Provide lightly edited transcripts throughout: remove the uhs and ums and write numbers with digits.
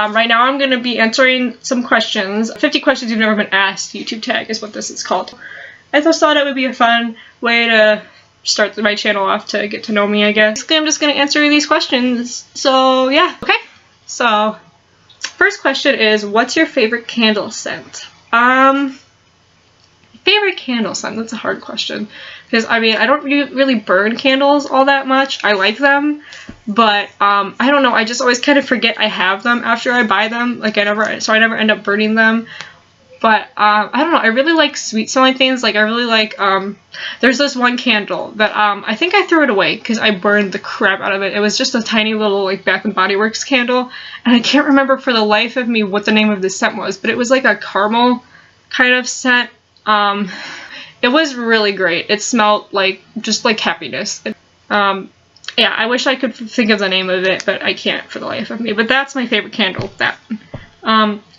Right now I'm going to be answering some questions. 50 questions you've never been asked YouTube tag is what this is called. I just thought it would be a fun way to start my channel off to get to know me, I guess. Basically, I'm just going to answer these questions. So, yeah. Okay. So, first question is, what's your favorite candle scent? Favorite candle scent? That's a hard question. Because, I mean, I don't really burn candles all that much. I like them. But, I don't know. I just always kind of forget I have them after I buy them. Like, I never end up burning them. But, I don't know, I really like sweet smelling things. Like, I really like, there's this one candle that, I think I threw it away because I burned the crap out of it. It was just a tiny little, like, Bath & Body Works candle. And I can't remember for the life of me what the name of the scent was. But it was like a caramel kind of scent. It was really great. It smelled like, just like happiness. Yeah, I wish I could think of the name of it, but I can't for the life of me. But that's my favorite candle, that.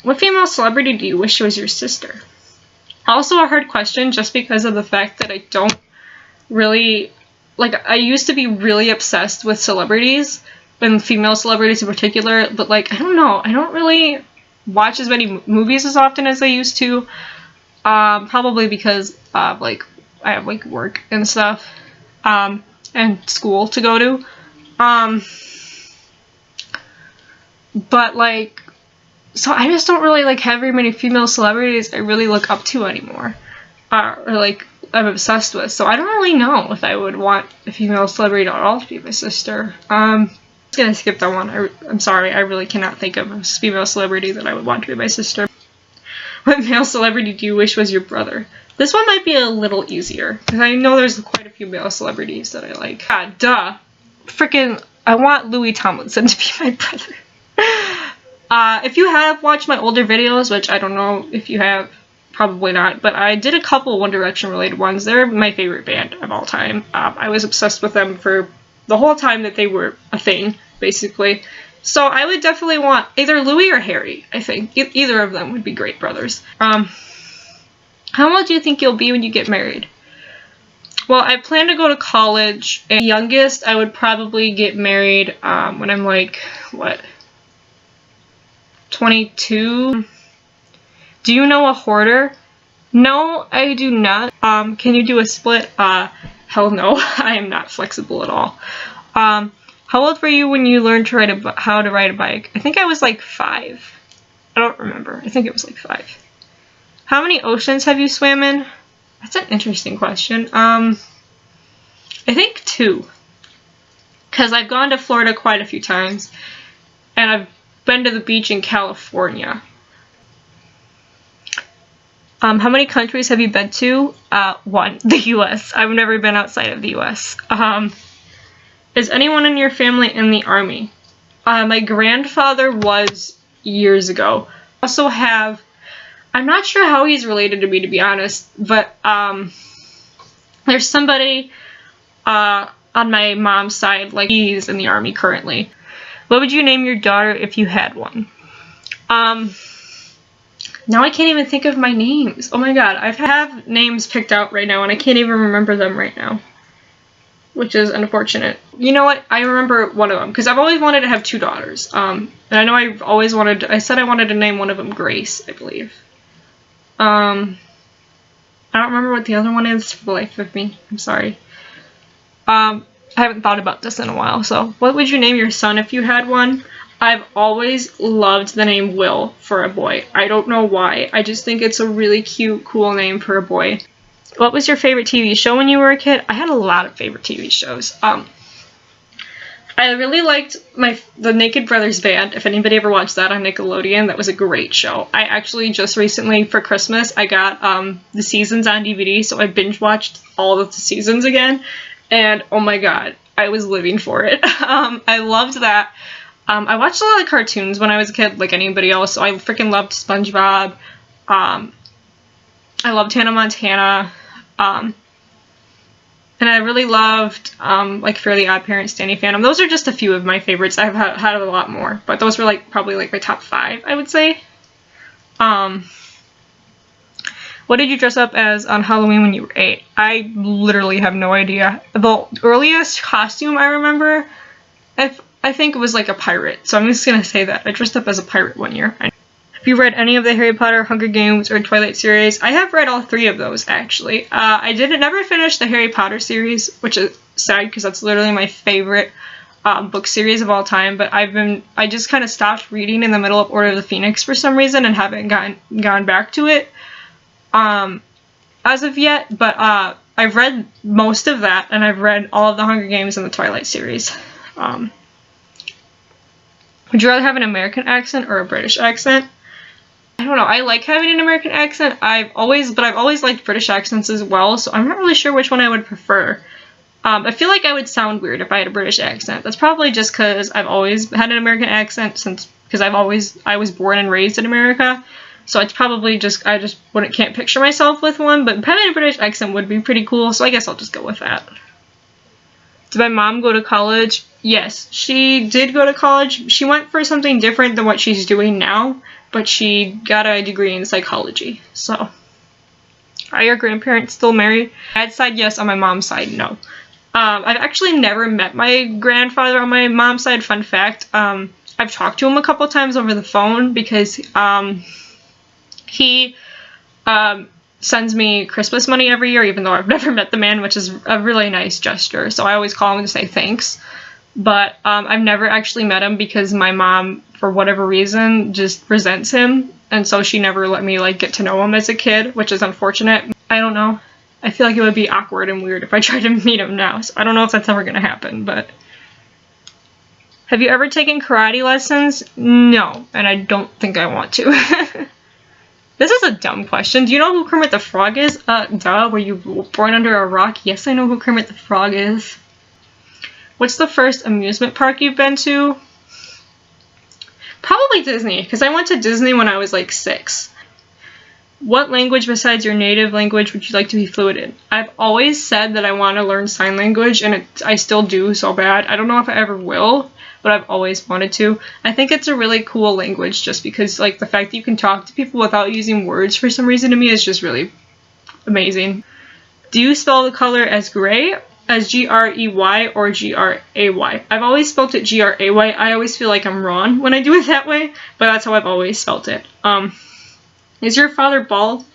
What female celebrity do you wish was your sister? Also a hard question just because of the fact that I don't really, like, I used to be really obsessed with celebrities, and female celebrities in particular, but, like, I don't know, I don't really watch as many movies as often as I used to, probably because, like, I have, like, work and stuff, and school to go to, but, like, so I just don't really, like, have very many female celebrities I really look up to anymore. Or, like, I'm obsessed with. So I don't really know if I would want a female celebrity at all to be my sister. I'm just gonna skip that one. I'm sorry, I really cannot think of a female celebrity that I would want to be my sister. What male celebrity do you wish was your brother? This one might be a little easier, because I know there's quite a few male celebrities that I like. God, duh. Frickin', I want Louis Tomlinson to be my brother. If you have watched my older videos, which I don't know if you have, probably not, but I did a couple One Direction related ones. They're my favorite band of all time. I was obsessed with them for the whole time that they were a thing, basically. So I would definitely want either Louis or Harry, I think. Either of them would be great brothers. How old do you think you'll be when you get married? Well, I plan to go to college, and youngest, I would probably get married when I'm like, what? 22. Do you know a hoarder? No, I do not. Can you do a split? Hell no. I am not flexible at all. How old were you when you learned to how to ride a bike? I think I was like 5. I don't remember. I think it was like 5. How many oceans have you swam in? That's an interesting question. I think 2. Because I've gone to Florida quite a few times. And I've been to the beach in California. How many countries have you been to? 1. The US. I've never been outside of the US. Is anyone in your family in the Army? My grandfather was years ago. I also have, I'm not sure how he's related to me, to be honest, but there's somebody on my mom's side, like, he's in the Army currently. What would you name your daughter if you had one? Now I can't even think of my names. Oh my god, I have names picked out right now and I can't even remember them right now. Which is unfortunate. You know what? I remember one of them, because I've always wanted to have 2 daughters. And I know I've always wanted to, I said I wanted to name one of them Grace, I believe. I don't remember what the other one is for the life of me. I'm sorry. I haven't thought about this in a while, so what would you name your son if you had one? I've always loved the name Will for a boy. I don't know why. I just think it's a really cute, cool name for a boy. What was your favorite TV show when you were a kid? I had a lot of favorite TV shows. I really liked the Naked Brothers Band. If anybody ever watched that on Nickelodeon, that was a great show. I actually just recently, for Christmas, I got the seasons on DVD, so I binge watched all of the seasons again. And oh my god, I was living for it. I loved that. I watched a lot of cartoons when I was a kid, like anybody else, so I freaking loved SpongeBob. I loved Hannah Montana. And I really loved, like, Fairly Odd Parents, Danny Phantom. Those are just a few of my favorites. I've had a lot more, but those were, like, probably, like, my top 5, I would say. What did you dress up as on Halloween when you were 8? I literally have no idea. The earliest costume I remember, I think it was like a pirate, so I'm just gonna say that. I dressed up as a pirate one year. Have you read any of the Harry Potter, Hunger Games, or Twilight series? I have read all 3 of those, actually. I never finish the Harry Potter series, which is sad because that's literally my favorite book series of all time, but I just kind of stopped reading in the middle of Order of the Phoenix for some reason and haven't gone back to it as of yet, but I've read most of that, and I've read all of the Hunger Games and the Twilight series. Would you rather have an American accent or a British accent? I don't know. I like having an American accent. I've always liked British accents as well, so I'm not really sure which one I would prefer. I feel like I would sound weird if I had a British accent. That's probably just because I've always had an American accent because I was born and raised in America. So it's probably just, can't picture myself with one, but having a British accent would be pretty cool, so I guess I'll just go with that. Did my mom go to college? Yes, she did go to college. She went for something different than what she's doing now, but she got a degree in psychology, so. Are your grandparents still married? Dad's side, yes. On my mom's side, no. I've actually never met my grandfather on my mom's side, fun fact. I've talked to him a couple times over the phone because he sends me Christmas money every year, even though I've never met the man, which is a really nice gesture, so I always call him to say thanks. But I've never actually met him because my mom, for whatever reason, just resents him, and so she never let me, like, get to know him as a kid, which is unfortunate. I don't know. I feel like it would be awkward and weird if I tried to meet him now, so I don't know if that's ever gonna happen, but... Have you ever taken karate lessons? No, and I don't think I want to. This is a dumb question. Do you know who Kermit the Frog is? Duh, were you born under a rock? Yes, I know who Kermit the Frog is. What's the first amusement park you've been to? Probably Disney, because I went to Disney when I was like 6. What language besides your native language would you like to be fluent in? I've always said that I want to learn sign language, and I still do so bad. I don't know if I ever will, but I've always wanted to. I think it's a really cool language just because, like, the fact that you can talk to people without using words for some reason to me is just really amazing. Do you spell the color as gray, as G-R-E-Y, or G-R-A-Y? I've always spelled it G-R-A-Y. I always feel like I'm wrong when I do it that way, but that's how I've always spelled it. Is your father bald?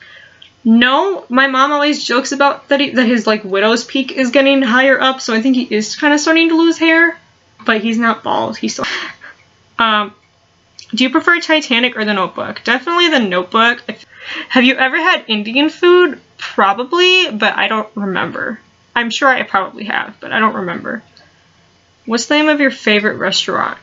No, my mom always jokes about that his, like, widow's peak is getting higher up, so I think he is kind of starting to lose hair. But he's not bald. He's still... Do you prefer Titanic or The Notebook? Definitely The Notebook. Have you ever had Indian food? Probably, but I don't remember. I'm sure I probably have, but I don't remember. What's the name of your favorite restaurant?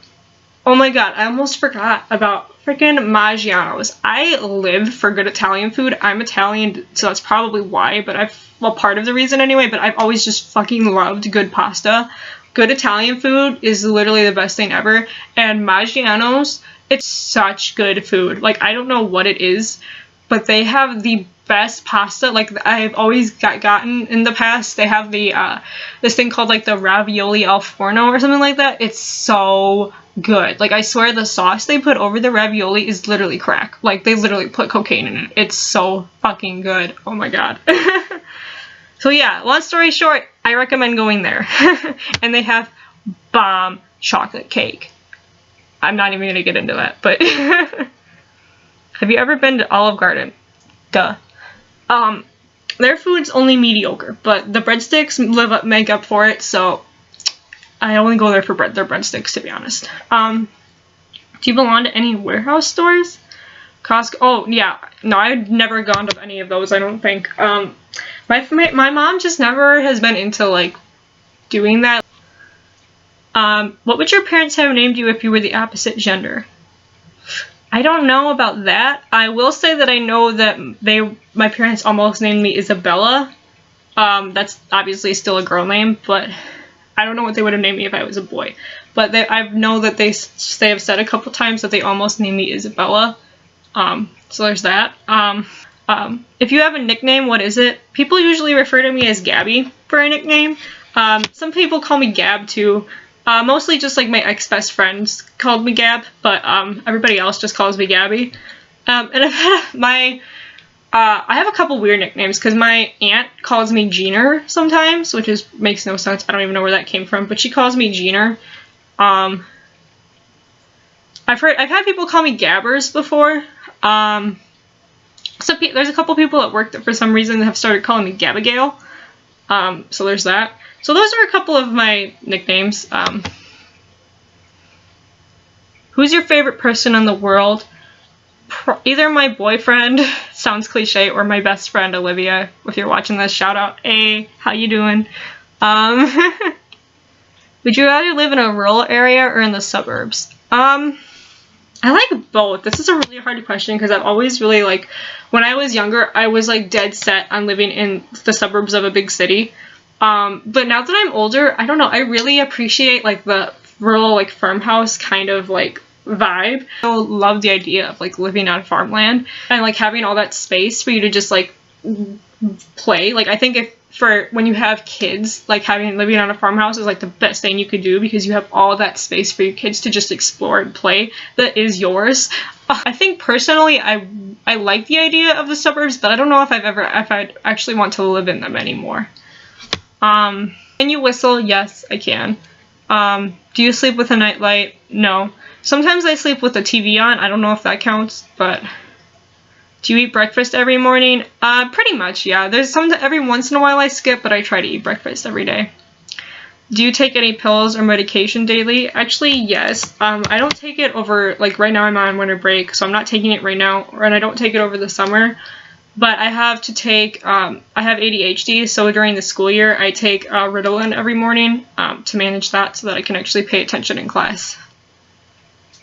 Oh my god, I almost forgot about freaking Maggiano's. I live for good Italian food. I'm Italian, so that's probably why, but part of the reason anyway, but I've always just fucking loved good pasta. Good Italian food is literally the best thing ever, and Maggiano's, it's such good food. Like, I don't know what it is, but they have the best pasta. Like, I've always gotten in the past. They have the this thing called, like, the ravioli al forno or something like that. It's so good. Like, I swear the sauce they put over the ravioli is literally crack. Like, they literally put cocaine in it. It's so fucking good. Oh my god. So yeah, long story short, I recommend going there. And they have bomb chocolate cake. I'm not even going to get into that, but... Have you ever been to Olive Garden? Duh. Their food's only mediocre, but the breadsticks make up for it, so I only go there for their breadsticks, to be honest. Do you belong to any warehouse stores? Costco? Oh, yeah. No, I've never gone to any of those, I don't think. My mom just never has been into, like, doing that. What would your parents have named you if you were the opposite gender? I don't know about that. I will say that I know that my parents almost named me Isabella. That's obviously still a girl name, but I don't know what they would have named me if I was a boy. But I know that they have said a couple times that they almost named me Isabella. So there's that. If you have a nickname, what is it? People usually refer to me as Gabby for a nickname. Some people call me Gab too. Mostly just like my ex-best friends called me Gab, but everybody else just calls me Gabby. And I have a couple weird nicknames because my aunt calls me Jeaner sometimes, which makes no sense. I don't even know where that came from, but she calls me Jeaner. I've had people call me Gabbers before. There's a couple people at work that for some reason have started calling me Gabigail. So there's that. So those are a couple of my nicknames. Who's your favorite person in the world? Either my boyfriend, sounds cliche, or my best friend Olivia. If you're watching this, shout out. Hey, how you doing? Would you rather live in a rural area or in the suburbs? I like both. This is a really hard question because I've always really like, when I was younger, I was like dead set on living in the suburbs of a big city. But now that I'm older, I don't know, I really appreciate like the rural like farmhouse kind of like vibe. I love the idea of like living on farmland and like having all that space for you to just like play. Like I think for when you have kids, like living on a farmhouse is like the best thing you could do because you have all that space for your kids to just explore and play that is yours. I think personally I like the idea of the suburbs, but I don't know if I'd actually want to live in them anymore. Can you whistle? Yes, I can. Do you sleep with a nightlight? No. Sometimes I sleep with the TV on. I don't know if that counts, but do you eat breakfast every morning? Pretty much, yeah. There's every once in a while I skip, but I try to eat breakfast every day. Do you take any pills or medication daily? Actually, yes. I don't take it over, like right now I'm on winter break, so I'm not taking it right now, and I don't take it over the summer. But I have to take, I have ADHD, so during the school year I take Ritalin every morning to manage that so that I can actually pay attention in class.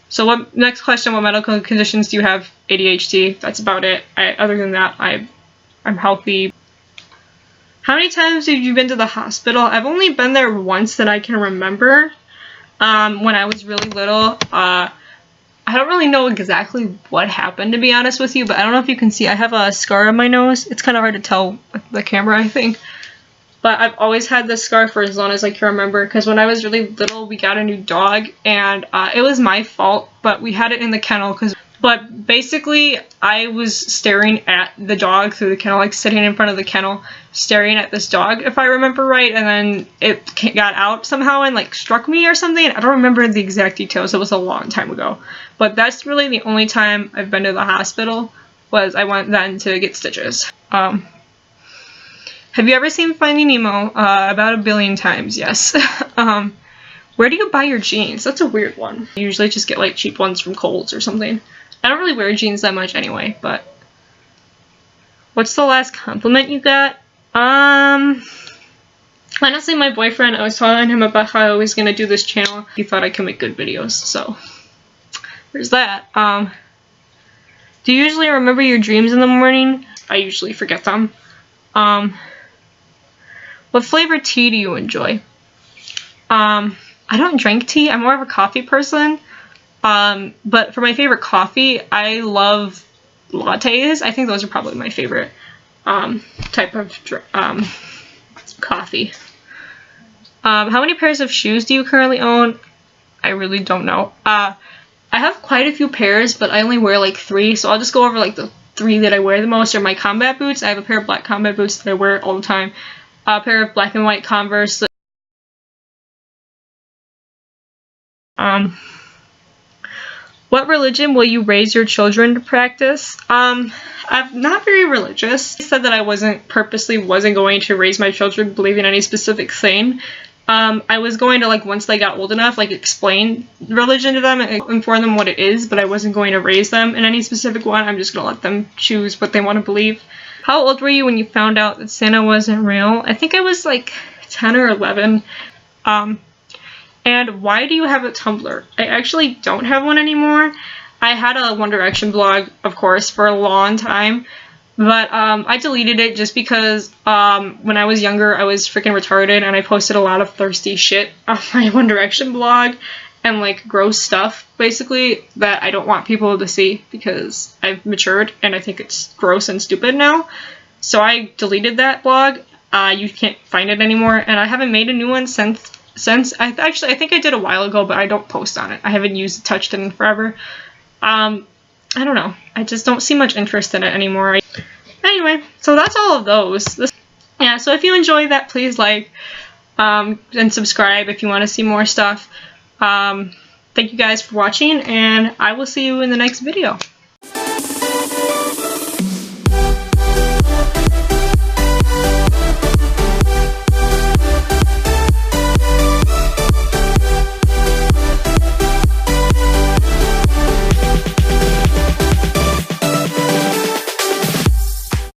So next question, what medical conditions do you have? ADHD, that's about it. Other than that, I'm healthy. How many times have you been to the hospital? I've only been there once that I can remember, when I was really little. I don't really know exactly what happened, to be honest with you, but I don't know if you can see, I have a scar on my nose. It's kind of hard to tell with the camera, I think. But I've always had this scar for as long as I can remember, because when I was really little, we got a new dog, and it was my fault, but we had it in the kennel, but basically, I was staring at the dog through the kennel, like sitting in front of the kennel, staring at this dog, if I remember right, and then it got out somehow and like struck me or something. I don't remember the exact details, it was a long time ago. But that's really the only time I've been to the hospital, was I went then to get stitches. Have you ever seen Finding Nemo? About 1 billion times, yes. Where do you buy your jeans? That's a weird one. I usually just get like cheap ones from Kohl's or something. I don't really wear jeans that much anyway, but... What's the last compliment you got? Honestly, my boyfriend, I was telling him about how I was gonna do this channel. He thought I could make good videos, so... There's that. Do you usually remember your dreams in the morning? I usually forget them. What flavor tea do you enjoy? I don't drink tea. I'm more of a coffee person. But for my favorite coffee, I love lattes. I think those are probably my favorite type of coffee. How many pairs of shoes do you currently own? I really don't know. I have quite a few pairs, but I only wear like 3, so I'll just go over like the 3 that I wear the most are my combat boots. I have a pair of black combat boots that I wear all the time. A pair of black and white Converse. What religion will you raise your children to practice? I'm not very religious. I said that I purposely wasn't going to raise my children believing any specific thing. I was going to, like, once they got old enough, like, explain religion to them and inform them what it is, but I wasn't going to raise them in any specific one. I'm just going to let them choose what they want to believe. How old were you when you found out that Santa wasn't real? I think I was, like, 10 or 11. And why do you have a Tumblr? I actually don't have one anymore. I had a One Direction blog, of course, for a long time. But I deleted it just because when I was younger, I was freaking retarded and I posted a lot of thirsty shit on my One Direction blog and like gross stuff, basically, that I don't want people to see because I've matured and I think it's gross and stupid now. So I deleted that blog. You can't find it anymore, and I haven't made a new one since. I think I did a while ago, but I don't post on it. I haven't touched it in forever. I don't know. I just don't see much interest in it anymore. Anyway, so that's all of those. Yeah, so if you enjoy that, please like and subscribe if you want to see more stuff. thank you guys for watching, and I will see you in the next video.